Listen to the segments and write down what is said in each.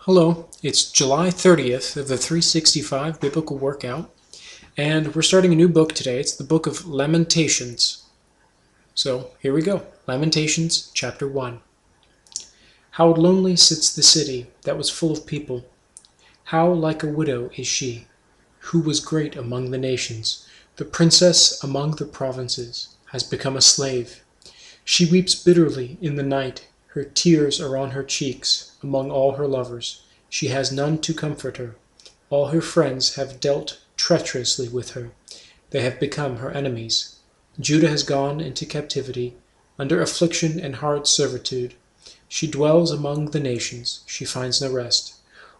Hello, it's July 30th of the 365 Biblical Workout, and we're starting a new book today. It's the book of Lamentations. So here we go. Lamentations, chapter 1. How lonely sits the city that was full of people. How like a widow is she, who was great among the nations. The princess among the provinces has become a slave. She weeps bitterly in the night. Her tears are on her cheeks. Among all her lovers, she has none to comfort her. All her friends have dealt treacherously with her. They have become her enemies. Judah has gone into captivity, under affliction and hard servitude. She dwells among the nations. She finds no rest.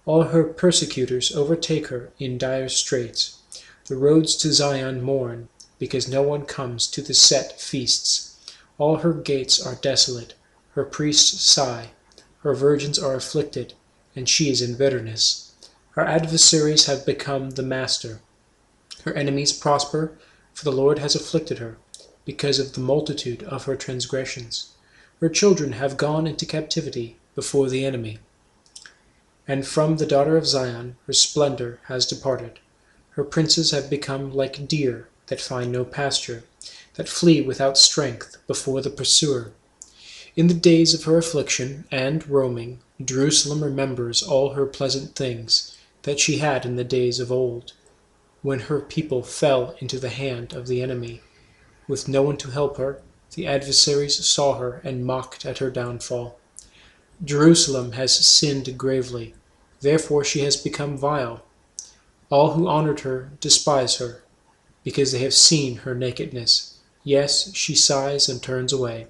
All her persecutors overtake her in dire straits. The roads to Zion mourn, because no one comes to the set feasts. All her gates are desolate. Her priests sigh. Her virgins are afflicted, and she is in bitterness. Her adversaries have become the master. Her enemies prosper, for the Lord has afflicted her, because of the multitude of her transgressions. Her children have gone into captivity before the enemy. And from the daughter of Zion her splendor has departed. Her princes have become like deer that find no pasture, that flee without strength before the pursuer. In the days of her affliction and roaming, Jerusalem remembers all her pleasant things that she had in the days of old, when her people fell into the hand of the enemy. With no one to help her, the adversaries saw her and mocked at her downfall. Jerusalem has sinned gravely, therefore she has become vile. All who honored her despise her, because they have seen her nakedness. Yes, she sighs and turns away.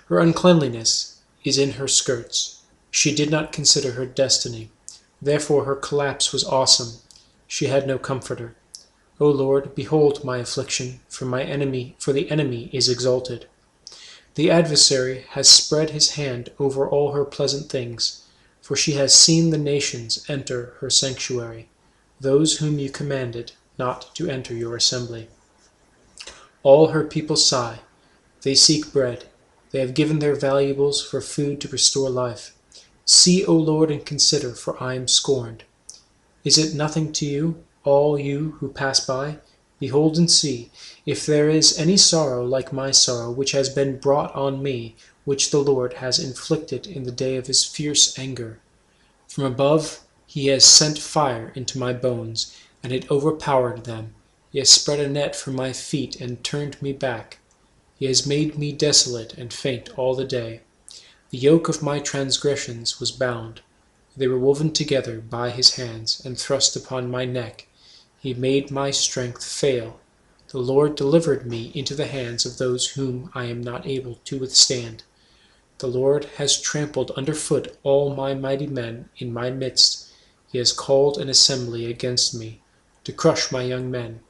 Her uncleanliness is in her skirts. She did not consider her destiny. Therefore her collapse was awesome. She had no comforter. O Lord, behold my affliction, for the enemy is exalted. The adversary has spread his hand over all her pleasant things, for she has seen the nations enter her sanctuary, those whom you commanded not to enter your assembly. All her people sigh. They seek bread. They have given their valuables for food to restore life. See, O Lord, and consider, for I am scorned. Is it nothing to you, all you who pass by? Behold and see, if there is any sorrow like my sorrow, which has been brought on me, which the Lord has inflicted in the day of his fierce anger. From above he has sent fire into my bones, and it overpowered them. He has spread a net for my feet and turned me back. He has made me desolate and faint all the day. The yoke of my transgressions was bound. They were woven together by his hands, and thrust upon my neck. He made my strength fail. The Lord delivered me into the hands of those whom I am not able to withstand. The Lord has trampled underfoot all my mighty men in my midst. He has called an assembly against me, to crush my young men.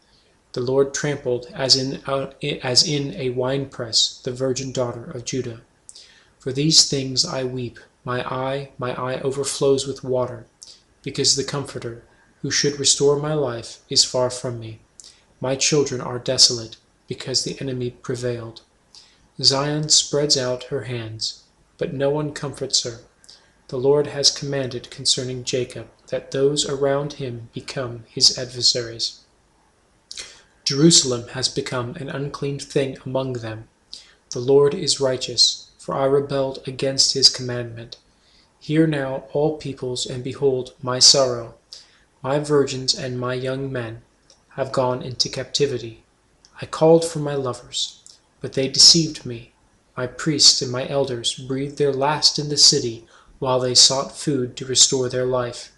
The Lord trampled as in a winepress the virgin daughter of Judah. For these things I weep. My eye overflows with water, because the Comforter, who should restore my life, is far from me. My children are desolate, because the enemy prevailed. Zion spreads out her hands, but no one comforts her. The Lord has commanded concerning Jacob that those around him become his adversaries. Jerusalem has become an unclean thing among them. The Lord is righteous, for I rebelled against his commandment. Hear now, all peoples, and behold my sorrow. My virgins and my young men have gone into captivity. I called for my lovers, but they deceived me. My priests and my elders breathed their last in the city, while they sought food to restore their life.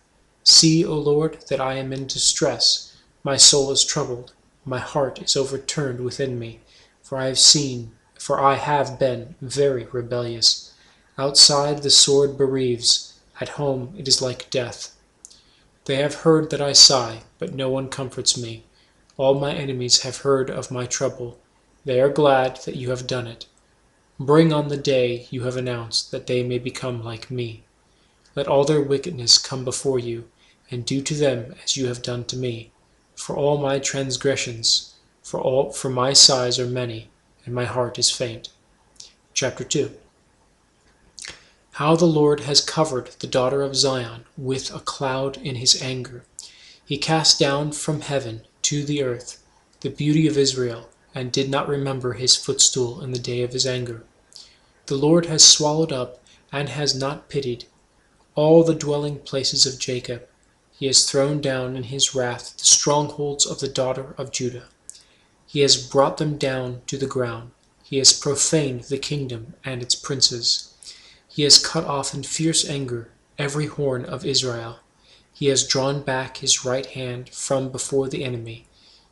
See, O Lord, that I am in distress. My soul is troubled. My heart is overturned within me, for I have been very rebellious. Outside the sword bereaves, at home it is like death. They have heard that I sigh, but no one comforts me. All my enemies have heard of my trouble. They are glad that you have done it. Bring on the day you have announced, that they may become like me. Let all their wickedness come before you, and do to them as you have done to me. For all my transgressions, for my sighs are many, and my heart is faint. Chapter 2. How the Lord has covered the daughter of Zion with a cloud in his anger. He cast down from heaven to the earth the beauty of Israel, and did not remember his footstool in the day of his anger. The Lord has swallowed up, and has not pitied, all the dwelling places of Jacob. He has thrown down in his wrath the strongholds of the daughter of Judah. He has brought them down to the ground. He has profaned the kingdom and its princes. He has cut off in fierce anger every horn of Israel. He has drawn back his right hand from before the enemy.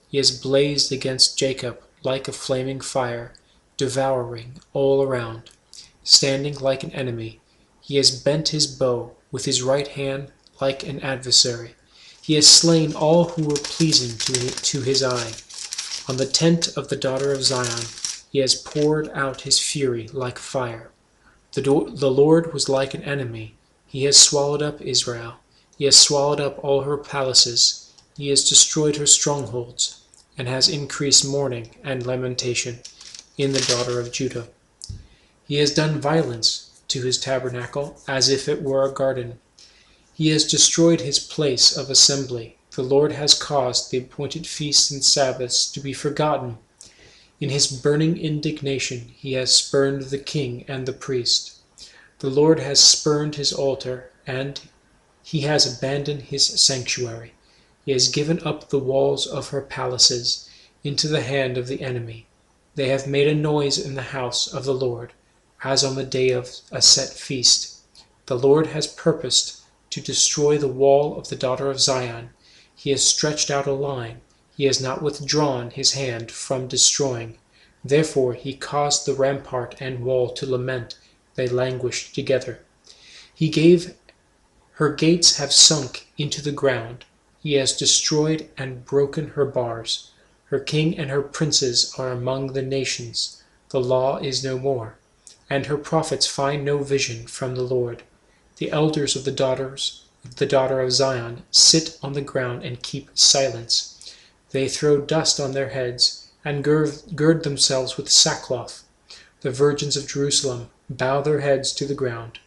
He has blazed against Jacob like a flaming fire, devouring all around. Standing like an enemy, he has bent his bow with his right hand like an adversary. He has slain all who were pleasing to his eye. On the tent of the daughter of Zion he has poured out his fury like fire. The Lord was like an enemy. He has swallowed up Israel. He has swallowed up all her palaces. He has destroyed her strongholds, and has increased mourning and lamentation in the daughter of Judah. He has done violence to his tabernacle, as if it were a garden. He has destroyed his place of assembly. The Lord has caused the appointed feasts and Sabbaths to be forgotten. In his burning indignation he has spurned the king and the priest. The Lord has spurned his altar, and he has abandoned his sanctuary. He has given up the walls of her palaces into the hand of the enemy. They have made a noise in the house of the Lord, as on the day of a set feast. The Lord has purposed to destroy the wall of the daughter of Zion. He has stretched out a line. He has not withdrawn his hand from destroying. Therefore he caused the rampart and wall to lament. They languished together. Her gates have sunk into the ground. He has destroyed and broken her bars. Her king and her princes are among the nations. The law is no more, and her prophets find no vision from the Lord. The elders of the daughter of Zion sit on the ground and keep silence. They throw dust on their heads, and gird themselves with sackcloth. The virgins of Jerusalem bow their heads to the ground.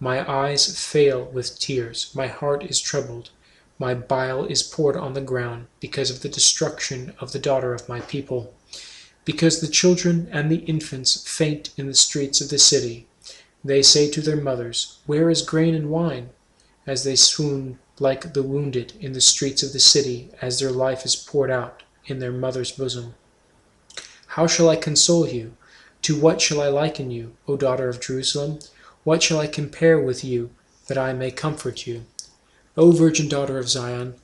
My eyes fail with tears, my heart is troubled. My bile is poured on the ground because of the destruction of the daughter of my people. Because the children and the infants faint in the streets of the city. They say to their mothers, "Where is grain and wine?" As they swoon like the wounded in the streets of the city, as their life is poured out in their mother's bosom. How shall I console you? To what shall I liken you, O daughter of Jerusalem? What shall I compare with you, that I may comfort you? O virgin daughter of Zion,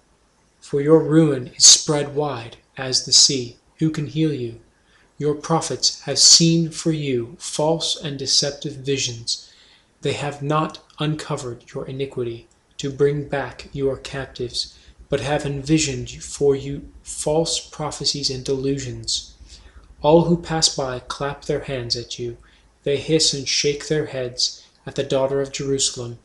for your ruin is spread wide as the sea. Who can heal you? Your prophets have seen for you false and deceptive visions. They have not uncovered your iniquity to bring back your captives, but have envisioned for you false prophecies and delusions. All who pass by clap their hands at you. They hiss and shake their heads at the daughter of Jerusalem.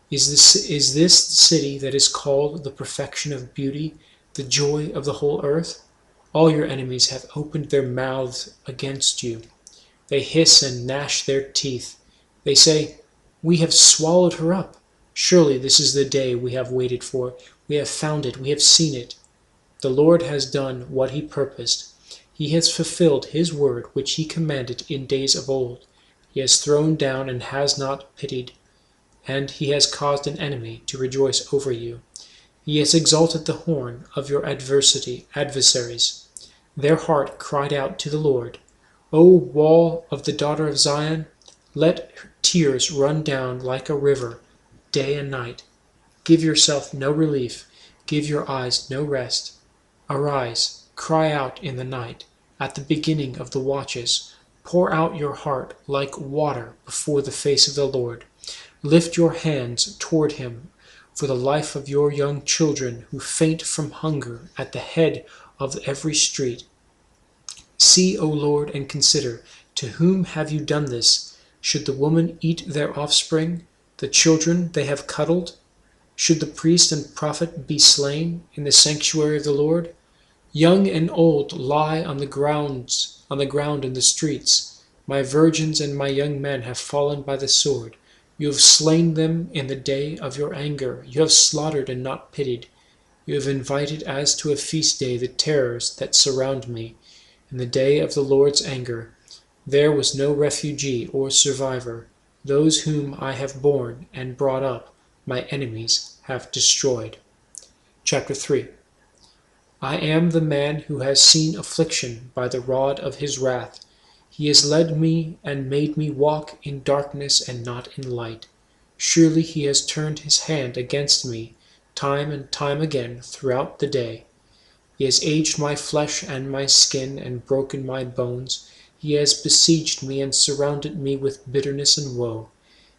Is this the city that is called the perfection of beauty, the joy of the whole earth? All your enemies have opened their mouths against you. They hiss and gnash their teeth. They say, "We have swallowed her up. Surely this is the day we have waited for. We have found it. We have seen it." The Lord has done what he purposed. He has fulfilled his word which he commanded in days of old. He has thrown down and has not pitied, and he has caused an enemy to rejoice over you. He has exalted the horn of your adversaries. Their heart cried out to the Lord. O wall of the daughter of Zion, let tears run down like a river, day and night. Give yourself no relief, give your eyes no rest. Arise, cry out in the night, at the beginning of the watches. Pour out your heart like water before the face of the Lord. Lift your hands toward him for the life of your young children who faint from hunger at the head of every street. See, O Lord, and consider, to whom have you done this? Should the woman eat their offspring, the children they have cuddled? Should the priest and prophet be slain in the sanctuary of the Lord? Young and old lie on the ground in the streets. My virgins and my young men have fallen by the sword. You have slain them in the day of your anger. You have slaughtered and not pitied. You have invited as to a feast day the terrors that surround me. In the day of the Lord's anger, there was no refugee or survivor. Those whom I have borne and brought up, my enemies have destroyed. Chapter 3. I am the man who has seen affliction by the rod of his wrath. He has led me and made me walk in darkness and not in light. Surely he has turned his hand against me, time and time again throughout the day. He has aged my flesh and my skin and broken my bones. He has besieged me and surrounded me with bitterness and woe.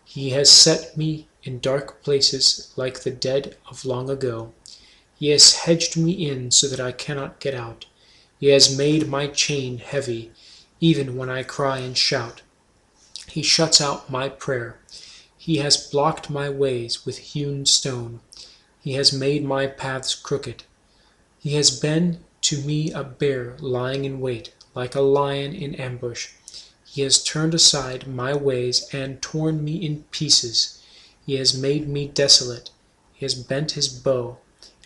He has set me in dark places like the dead of long ago. He has hedged me in so that I cannot get out. He has made my chain heavy, even when I cry and shout. He shuts out my prayer. He has blocked my ways with hewn stone. He has made my paths crooked. He has been to me a bear lying in wait, like a lion in ambush. He has turned aside my ways and torn me in pieces. He has made me desolate. He has bent his bow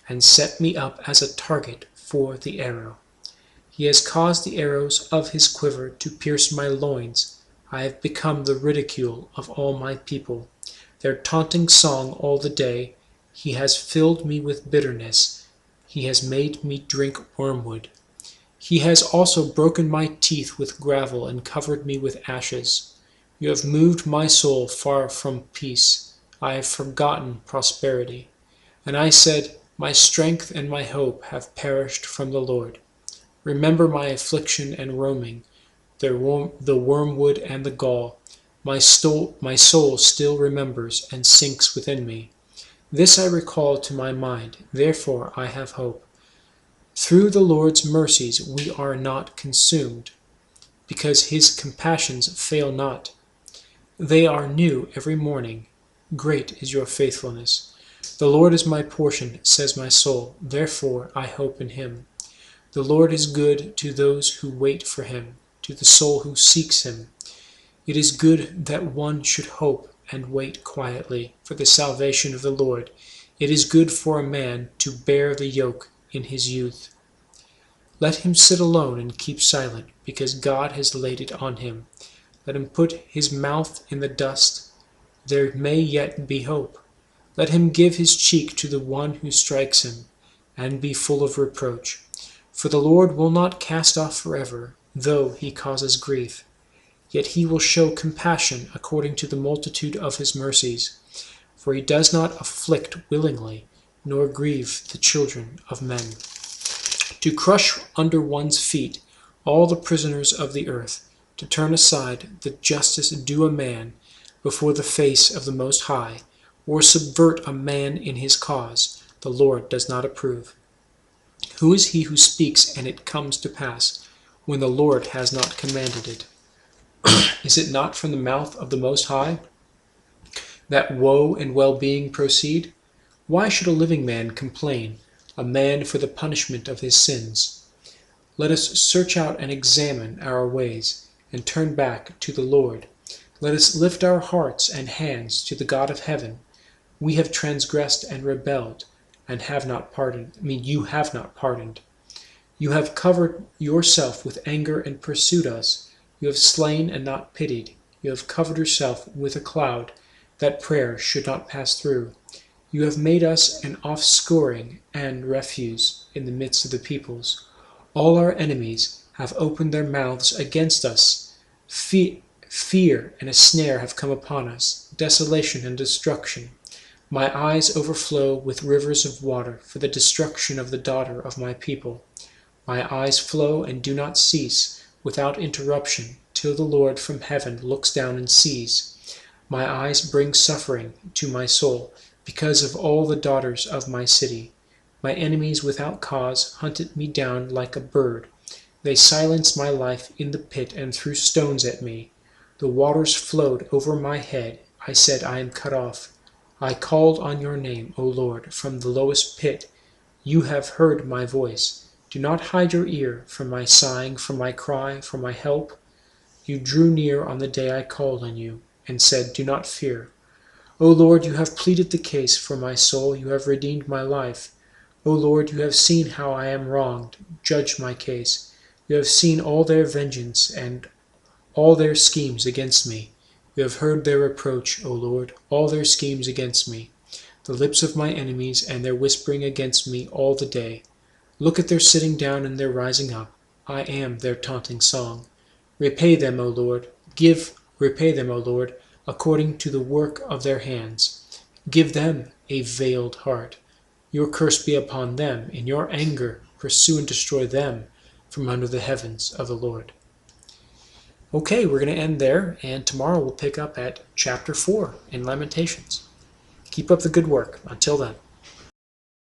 and set me up as a target for the arrow. He has caused the arrows of his quiver to pierce my loins. I have become the ridicule of all my people, their taunting song all the day. He has filled me with bitterness. He has made me drink wormwood. He has also broken my teeth with gravel and covered me with ashes. You have moved my soul far from peace. I have forgotten prosperity. And I said, my strength and my hope have perished from the Lord. Remember my affliction and roaming, the wormwood and the gall. My soul still remembers and sinks within me. This I recall to my mind, therefore I have hope. Through the Lord's mercies we are not consumed, because his compassions fail not. They are new every morning. Great is your faithfulness. The Lord is my portion, says my soul, therefore I hope in him. The Lord is good to those who wait for him, to the soul who seeks him. It is good that one should hope and wait quietly for the salvation of the Lord. It is good for a man to bear the yoke in his youth. Let him sit alone and keep silent, because God has laid it on him. Let him put his mouth in the dust. There may yet be hope. Let him give his cheek to the one who strikes him, and be full of reproach. For the Lord will not cast off forever, though he causes grief. Yet he will show compassion according to the multitude of his mercies. For he does not afflict willingly, nor grieve the children of men. To crush under one's feet all the prisoners of the earth, to turn aside the justice due a man before the face of the Most High, or subvert a man in his cause, the Lord does not approve. Who is he who speaks and it comes to pass, when the Lord has not commanded it? Is it not from the mouth of the Most High that woe and well-being proceed? Why should a living man complain, a man for the punishment of his sins? Let us search out and examine our ways, and turn back to the Lord. Let us lift our hearts and hands to the God of heaven. We have transgressed and rebelled, and have not pardoned. You have not pardoned. You have covered yourself with anger and pursued us. You have slain and not pitied. You have covered yourself with a cloud, that prayer should not pass through. You have made us an offscouring and refuse in the midst of the peoples. All our enemies have opened their mouths against us. Fear and a snare have come upon us, desolation and destruction. My eyes overflow with rivers of water for the destruction of the daughter of my people. My eyes flow and do not cease, without interruption, till the Lord from heaven looks down and sees. My eyes bring suffering to my soul, because of all the daughters of my city. My enemies without cause hunted me down like a bird. They silenced my life in the pit and threw stones at me. The waters flowed over my head. I said, I am cut off. I called on your name, O Lord, from the lowest pit. You have heard my voice. Do not hide your ear from my sighing, from my cry, for my help. You drew near on the day I called on you, and said, do not fear. O Lord, you have pleaded the case for my soul, you have redeemed my life. O Lord, you have seen how I am wronged, judge my case. You have seen all their vengeance and all their schemes against me. You have heard their reproach, O Lord, all their schemes against me, the lips of my enemies, and their whispering against me all the day. Look at their sitting down and their rising up. I am their taunting song. Repay them, O Lord, repay them, O Lord, according to the work of their hands. Give them a veiled heart. Your curse be upon them. In your anger, pursue and destroy them from under the heavens of the Lord. Okay, we're going to end there, and tomorrow we'll pick up at chapter 4 in Lamentations. Keep up the good work. Until then.